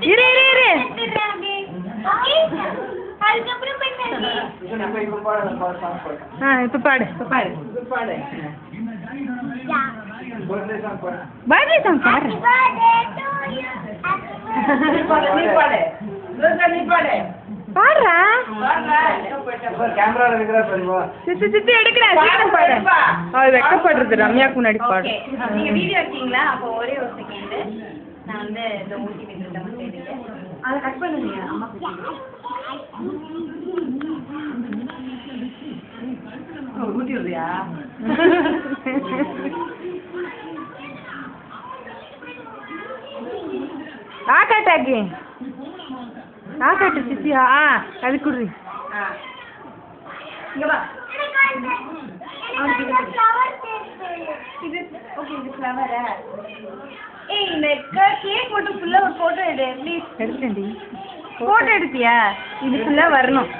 இரு இப்ப பாடு பர்த்டே சாங் பாடு பாடுறா சித்தி எடுக்கிறா சீக்கிரம் பாடு அது வெக்கப்படுறது ரம்யாக்கு முன்னாடி பாடு நீங்க வீடியோ இருக்கீங்களா அப்போ ஒரே ஒரு செகண்ட் நான் வந்து இந்த ஊட்டி விட்டுட்டேன் அதை கட் பண்ணுங்க அம்மா ஊட்டி விடுறியா ஆக்காட்டாக்கி ஆக்காட்டு சித்தியா அது குடுறி இங்க வா இது ஓகே இது ஃப்ளவரா ஏய் இந்த கேக் மட்டும் ஃபுல்லா ஒரு போட்டோ எடு ப்ளீஸ் எடுத்தேன்டி போட்டோ எடுத்தியா இது ஃபுல்லா வரணும்